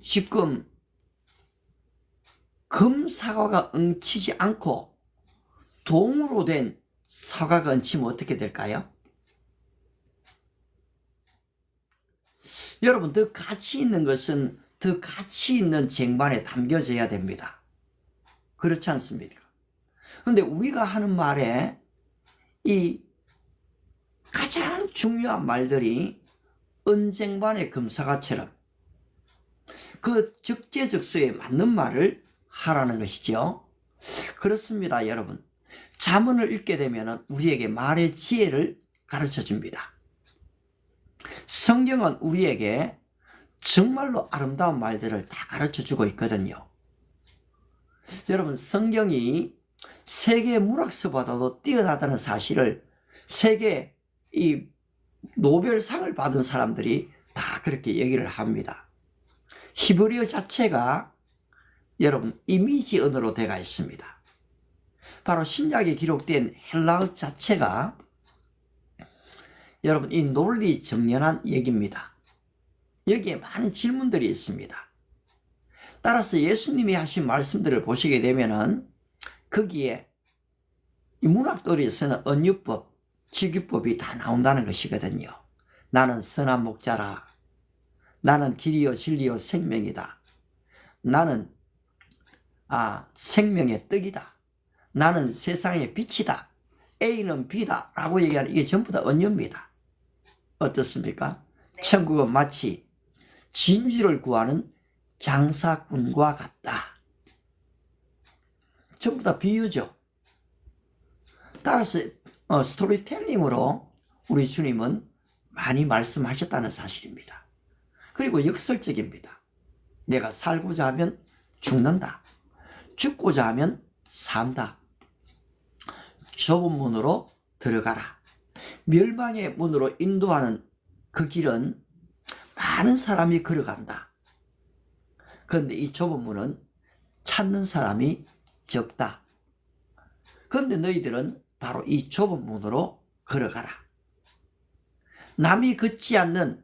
지금 금사과가 엉치지 않고 동으로 된 사과가 엉치면 어떻게 될까요? 여러분, 더 가치 있는 것은 더 가치 있는 쟁반에 담겨져야 됩니다. 그렇지 않습니까? 그런데 우리가 하는 말에 이 가장 중요한 말들이 언쟁반의 금사과처럼 그 적재적소에 맞는 말을 하라는 것이죠. 그렇습니다, 여러분. 잠언을 읽게 되면 우리에게 말의 지혜를 가르쳐 줍니다. 성경은 우리에게 정말로 아름다운 말들을 다 가르쳐 주고 있거든요. 여러분, 성경이 세계 문학서보다도 뛰어나다는 사실을 세계 이 노벨상을 받은 사람들이 다 그렇게 얘기를 합니다. 히브리어 자체가 여러분 이미지 언어로 되어 있습니다. 바로 신약에 기록된 헬라어 자체가 여러분 이 논리 정연한 얘기입니다. 여기에 많은 질문들이 있습니다. 따라서 예수님이 하신 말씀들을 보시게 되면은 거기에 이 문학도리에서는 언유법, 직유법이 다 나온다는 것이거든요. 나는 선한 목자라. 나는 길이요 진리요 생명이다. 나는 생명의 떡이다. 나는 세상의 빛이다. A는 B다 라고 얘기하는 이게 전부 다 언유입니다. 어떻습니까? 천국은 마치 진주를 구하는 장사꾼과 같다. 전부 다 비유죠. 따라서 스토리텔링으로 우리 주님은 많이 말씀하셨다는 사실입니다. 그리고 역설적입니다. 내가 살고자 하면 죽는다. 죽고자 하면 산다. 좁은 문으로 들어가라. 멸망의 문으로 인도하는 그 길은 많은 사람이 걸어간다. 그런데 이 좁은 문은 찾는 사람이 적다. 그런데 너희들은 바로 이 좁은 문으로 걸어가라. 남이 걷지 않는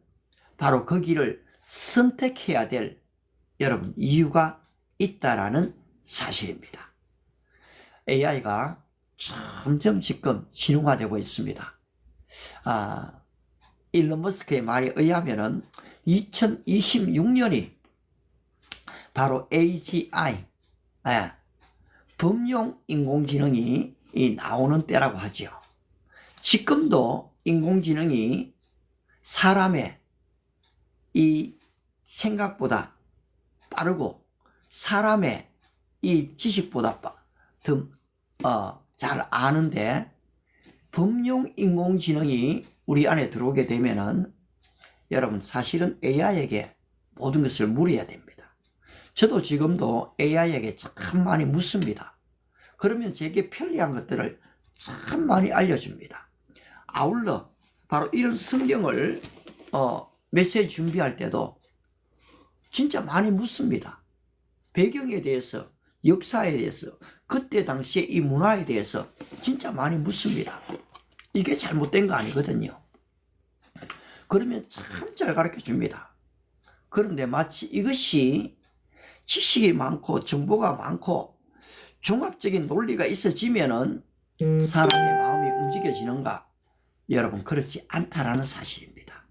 바로 그 길을 선택해야 될 여러분 이유가 있다라는 사실입니다. AI가 점점 지금 진화되고 있습니다. 일론 머스크의 말에 의하면은 2026년이 바로 AGI, 범용 인공지능이 나오는 때라고 하죠. 지금도 인공지능이 사람의 이 생각보다 빠르고 사람의 이 지식보다 더 잘 아는데, 범용 인공지능이 우리 안에 들어오게 되면은 여러분 사실은 AI에게 모든 것을 물어야 됩니다. 저도 지금도 AI에게 참 많이 묻습니다. 그러면 제게 편리한 것들을 참 많이 알려줍니다. 아울러 바로 이런 성경을 메시지 준비할 때도 진짜 많이 묻습니다. 배경에 대해서, 역사에 대해서, 그때 당시에 이 문화에 대해서 진짜 많이 묻습니다. 이게 잘못된 거 아니거든요. 그러면 참 잘 가르쳐 줍니다. 그런데 마치 이것이 지식이 많고 정보가 많고 종합적인 논리가 있어지면은 사람의 마음이 움직여지는가? 여러분, 그렇지 않다라는 사실입니다.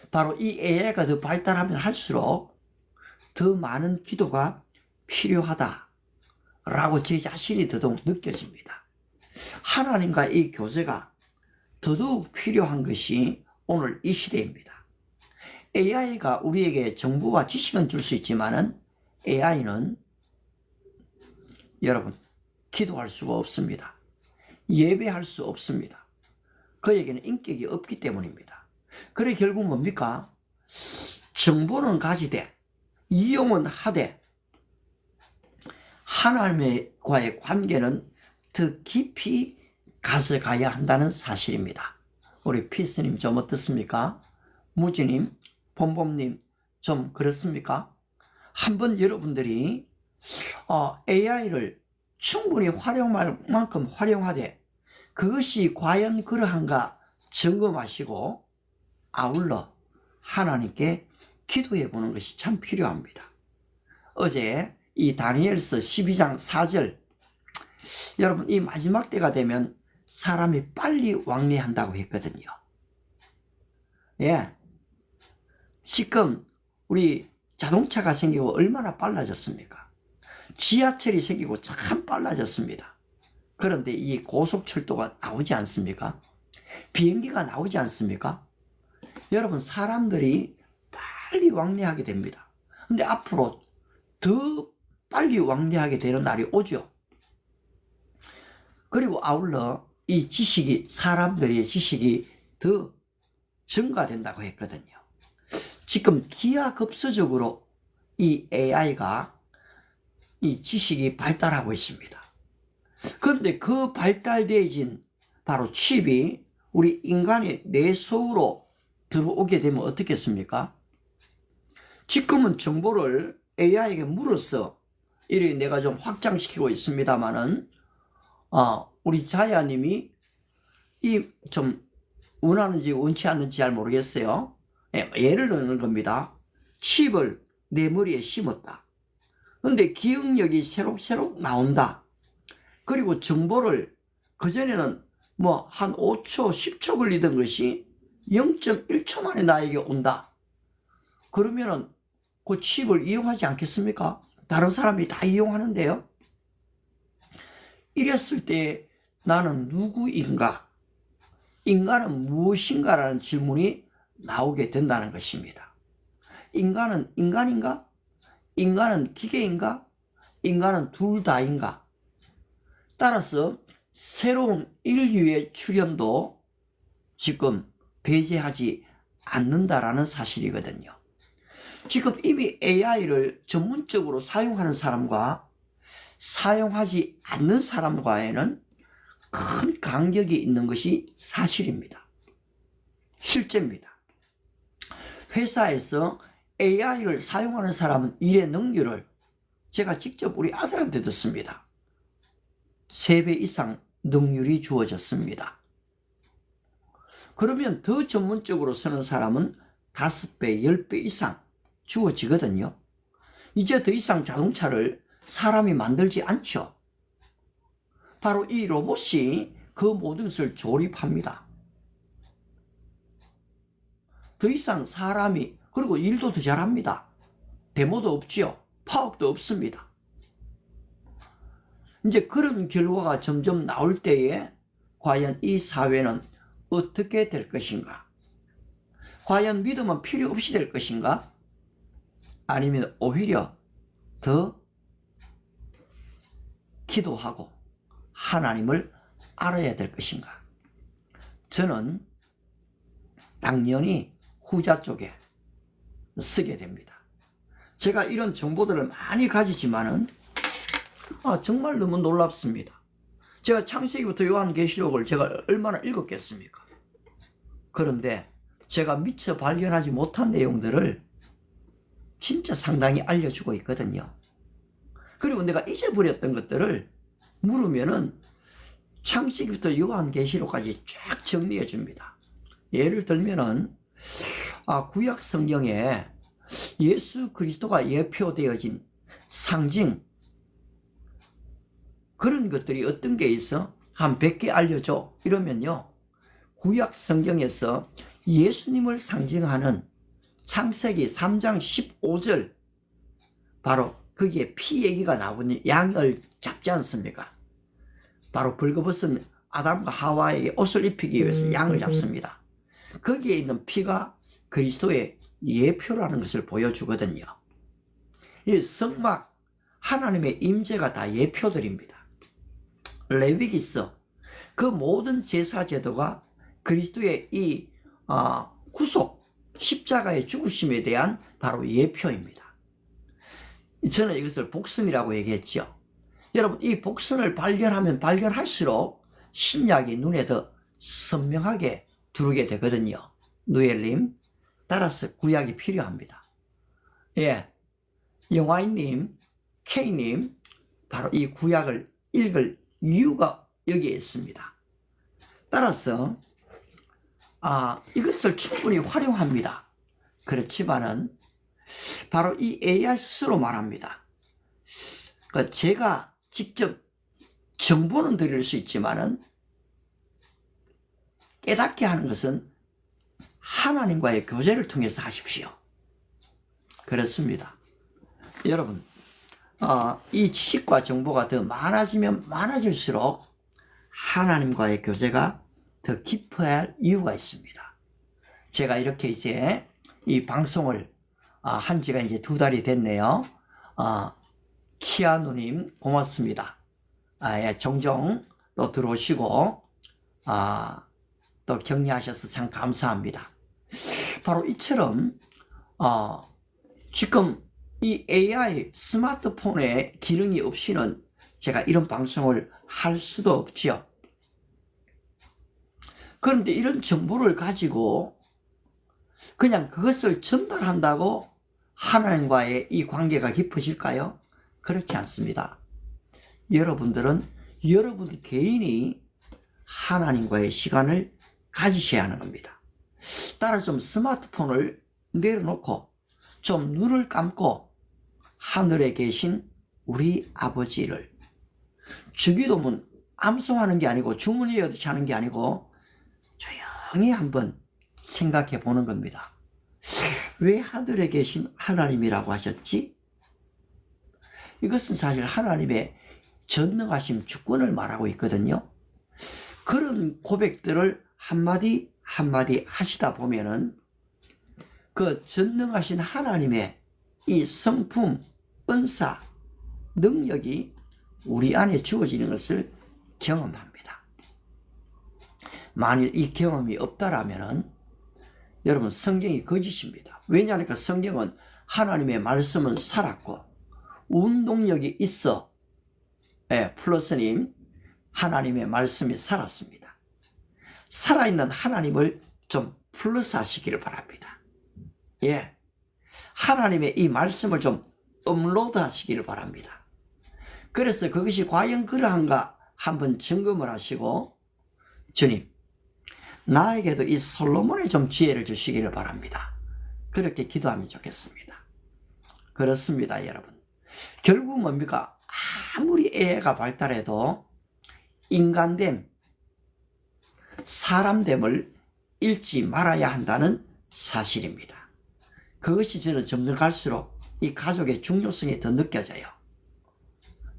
바로 이 AI가 더 발달하면 할수록 더 많은 기도가 필요하다라고 제 자신이 더더욱 느껴집니다. 하나님과 이 교제가 더더욱 필요한 것이 오늘 이 시대입니다. AI가 우리에게 정보와 지식은 줄 수 있지만은 AI는 여러분 기도할 수가 없습니다. 예배할 수 없습니다. 그에게는 인격이 없기 때문입니다. 그래 결국 뭡니까? 정보는 가지되 이용은 하되 하나님과의 관계는 더 깊이 가져가야 한다는 사실입니다. 우리 피스님 좀 어떻습니까? 무지님, 봄봄님 좀 그렇습니까? 한번 여러분들이 AI를 충분히 활용할 만큼 활용하되 그것이 과연 그러한가 점검하시고 아울러 하나님께 기도해 보는 것이 참 필요합니다. 어제 이 다니엘서 12장 4절, 여러분 이 마지막 때가 되면 사람이 빨리 왕래한다고 했거든요. 예, 지금 우리 자동차가 생기고 얼마나 빨라졌습니까? 지하철이 생기고 참 빨라졌습니다. 그런데 이 고속철도가 나오지 않습니까? 비행기가 나오지 않습니까? 여러분 사람들이 빨리 왕래하게 됩니다. 근데 앞으로 더 빨리 왕래하게 되는 날이 오죠. 그리고 아울러 이 지식이, 사람들의 지식이 더 증가된다고 했거든요. 지금 기하급수적으로 이 AI가 이 지식이 발달하고 있습니다. 그런데 그 발달되어진 바로 칩이 우리 인간의 뇌 속으로 들어오게 되면 어떻겠습니까? 지금은 정보를 AI에게 물어서 이렇게 내가 좀 확장시키고 있습니다만은 우리 자야님이 이 좀 원하는지 원치 않는지 잘 모르겠어요. 예를 들는 겁니다. 칩을 내 머리에 심었다. 근데 기억력이 새록새록 나온다. 그리고 정보를 그전에는 뭐 한 5초, 10초 걸리던 것이 0.1초 만에 나에게 온다. 그러면은 그 칩을 이용하지 않겠습니까? 다른 사람이 다 이용하는데요. 이랬을 때 나는 누구인가? 인간은 무엇인가라는 질문이 나오게 된다는 것입니다. 인간은 인간인가? 인간은 기계인가? 인간은 둘 다인가? 따라서 새로운 인류의 출현도 지금 배제하지 않는다라는 사실이거든요. 지금 이미 AI를 전문적으로 사용하는 사람과 사용하지 않는 사람과에는 큰 간격이 있는 것이 사실입니다. 실제입니다. 회사에서 AI를 사용하는 사람은 일의 능률을 제가 직접 우리 아들한테 듣습니다. 3배 이상 능률이 주어졌습니다. 그러면 더 전문적으로 쓰는 사람은 5배, 10배 이상 주어지거든요. 이제 더 이상 자동차를 사람이 만들지 않죠. 바로 이 로봇이 그 모든 것을 조립합니다. 더 이상 사람이, 그리고 일도 더 잘합니다. 데모도 없지요. 파업도 없습니다. 이제 그런 결과가 점점 나올 때에 과연 이 사회는 어떻게 될 것인가? 과연 믿음은 필요 없이 될 것인가? 아니면 오히려 더 기도하고 하나님을 알아야 될 것인가? 저는 당연히 후자 쪽에 쓰게 됩니다. 제가 이런 정보들을 많이 가지지만은 정말 너무 놀랍습니다. 제가 창세기부터 요한계시록을 제가 얼마나 읽었겠습니까? 그런데 제가 미처 발견하지 못한 내용들을 진짜 상당히 알려주고 있거든요. 그리고 내가 잊어버렸던 것들을 물으면은 창세기부터 요한계시록까지 쫙 정리해 줍니다. 예를 들면은 구약 성경에 예수 그리스도가 예표되어진 상징, 그런 것들이 어떤 게 있어? 한 100개 알려줘. 이러면요, 구약 성경에서 예수님을 상징하는 창세기 3장 15절, 바로 거기에 피 얘기가 나오니 양을 잡지 않습니까? 바로 벌거벗은 아담과 하와에게 옷을 입히기 위해서 양을 잡습니다. 거기에 있는 피가 그리스도의 예표라는 것을 보여주거든요. 이 성막, 하나님의 임재가 다 예표들입니다. 레위기서, 그 모든 제사 제도가 그리스도의 이 구속, 십자가의 죽으심에 대한 바로 예표입니다. 저는 이것을 복선이라고 얘기했죠. 여러분, 이 복선을 발견하면 발견할수록 신약이 눈에 더 선명하게 들어오게 되거든요. 누엘님, 따라서 구약이 필요합니다. 예, 영화인님, K님, 바로 이 구약을 읽을 이유가 여기에 있습니다. 따라서 이것을 충분히 활용합니다. 그렇지만은 바로 이 AI 스스로 말합니다. 그러니까 제가 직접 정보는 드릴 수 있지만은 깨닫게 하는 것은 하나님과의 교제를 통해서 하십시오. 그렇습니다. 여러분, 이 지식과 정보가 더 많아지면 많아질수록 하나님과의 교제가 더 깊어야 할 이유가 있습니다. 제가 이렇게 이제 이 방송을 한 지가 이제 2달이 됐네요. 키아누님 고맙습니다. 예, 종종 또 들어오시고 또 격려하셔서 참 감사합니다. 바로 이처럼 지금 이 AI 스마트폰의 기능이 없이는 제가 이런 방송을 할 수도 없지요. 그런데 이런 정보를 가지고 그냥 그것을 전달한다고 하나님과의 이 관계가 깊어질까요? 그렇지 않습니다. 여러분들은 여러분 개인이 하나님과의 시간을 가지셔야 하는 겁니다. 따라서 좀 스마트폰을 내려놓고 좀 눈을 감고 하늘에 계신 우리 아버지를, 주기도문 암송하는 게 아니고 주문 외우듯이 하는 게 아니고 조용히 한번 생각해 보는 겁니다. 왜 하늘에 계신 하나님이라고 하셨지? 이것은 사실 하나님의 전능하심, 주권을 말하고 있거든요. 그런 고백들을 한마디 한마디 하시다 보면은 그 전능하신 하나님의 이 성품, 은사, 능력이 우리 안에 주어지는 것을 경험합니다. 만일 이 경험이 없다라면은 여러분, 성경이 거짓입니다. 왜냐하니까 성경은 하나님의 말씀은 살았고 운동력이 있어. 플러스님, 하나님의 말씀이 살았습니다. 살아있는 하나님을 좀 플러스 하시기를 바랍니다. 예. 하나님의 이 말씀을 좀 업로드 하시기를 바랍니다. 그래서 그것이 과연 그러한가 한번 점검을 하시고, 주님, 나에게도 이 솔로몬의 좀 지혜를 주시기를 바랍니다. 그렇게 기도하면 좋겠습니다. 그렇습니다, 여러분. 결국 뭡니까? 아무리 AI가 발달해도 인간됨, 사람됨을 잃지 말아야 한다는 사실입니다. 그것이 저는 점점 갈수록 이 가족의 중요성이 더 느껴져요.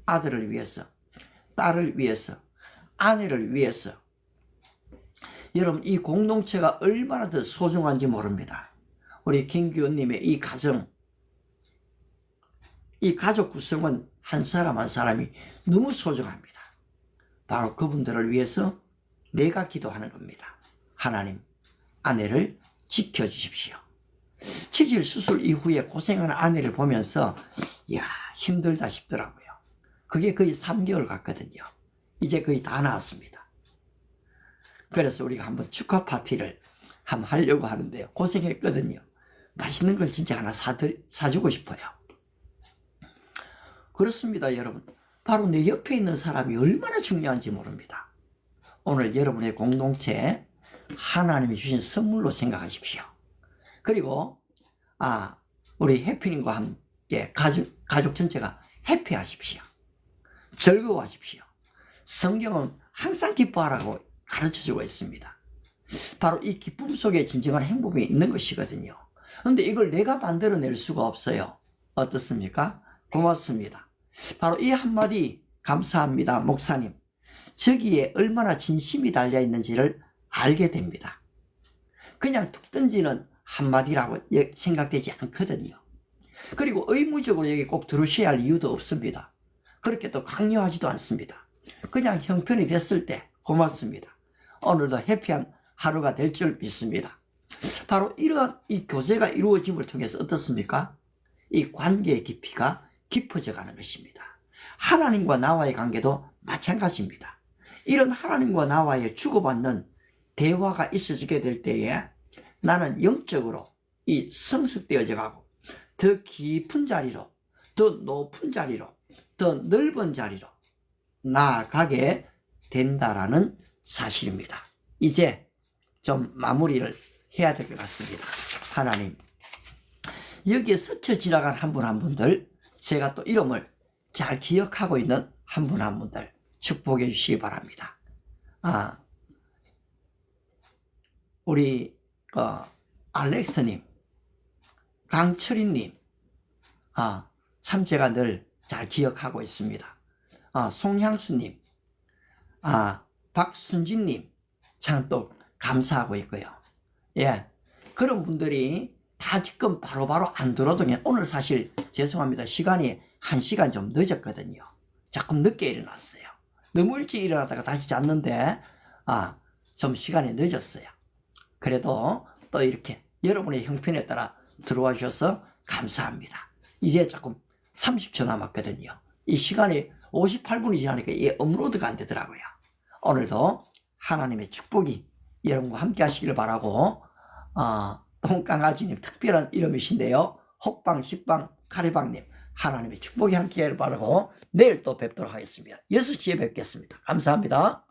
아들을 위해서, 딸을 위해서, 아내를 위해서. 여러분, 이 공동체가 얼마나 더 소중한지 모릅니다. 우리 김기훈님의 이 가정, 이 가족 구성은 한 사람 한 사람이 너무 소중합니다. 바로 그분들을 위해서 내가 기도하는 겁니다. 하나님, 아내를 지켜주십시오. 치질 수술 이후에 고생하는 아내를 보면서 이야, 힘들다 싶더라고요. 그게 거의 3개월 갔거든요. 이제 거의 다 나았습니다. 그래서 우리가 한번 축하 파티를 한번 하려고 하는데요. 고생했거든요. 맛있는 걸 진짜 하나 사주고 싶어요. 그렇습니다, 여러분. 바로 내 옆에 있는 사람이 얼마나 중요한지 모릅니다. 오늘 여러분의 공동체 하나님이 주신 선물로 생각하십시오. 그리고 우리 해피님과 함께 가족 전체가 해피하십시오. 즐거워하십시오. 성경은 항상 기뻐하라고 가르쳐주고 있습니다. 바로 이 기쁨 속에 진정한 행복이 있는 것이거든요. 그런데 이걸 내가 만들어낼 수가 없어요. 어떻습니까? 고맙습니다. 바로 이 한마디 감사합니다, 목사님. 저기에 얼마나 진심이 달려있는지를 알게 됩니다. 그냥 툭 던지는 한마디라고 생각되지 않거든요. 그리고 의무적으로 여기 꼭 들으셔야 할 이유도 없습니다. 그렇게 또 강요하지도 않습니다. 그냥 형편이 됐을 때 고맙습니다. 오늘도 해피한 하루가 될 줄 믿습니다. 바로 이러한 이 교제가 이루어짐을 통해서 어떻습니까? 이 관계의 깊이가 깊어져 가는 것입니다. 하나님과 나와의 관계도 마찬가지입니다. 이런 하나님과 나와의 주고받는 대화가 있어지게 될 때에 나는 영적으로 이 성숙되어져 가고 더 깊은 자리로, 더 높은 자리로, 더 넓은 자리로 나아가게 된다라는 사실입니다. 이제 좀 마무리를 해야 될 것 같습니다. 하나님, 여기에 스쳐 지나간 한 분 한 분들, 제가 또 이름을 잘 기억하고 있는 한 분 한 분들 축복해 주시기 바랍니다. 우리 알렉스님, 강철인님, 참 제가 늘 잘 기억하고 있습니다. 송향수님, 박순진님, 참 또 감사하고 있고요. 예, 그런 분들이 다 지금 바로바로 안 들어도 오늘 사실 죄송합니다. 시간이 1시간 좀 늦었거든요. 조금 늦게 일어났어요. 너무 일찍 일어나다가 다시 잤는데 좀 시간이 늦었어요. 그래도 또 이렇게 여러분의 형편에 따라 들어와 주셔서 감사합니다. 이제 조금 30초 남았거든요. 이 시간이 58분이 지나니까 이게 업로드가 안 되더라고요. 오늘도 하나님의 축복이 여러분과 함께 하시기를 바라고, 똥강아지님 특별한 이름이신데요. 혹방, 식방, 카레방님, 하나님의 축복이 함께 하기를 바라고 내일 또 뵙도록 하겠습니다. 6시에 뵙겠습니다. 감사합니다.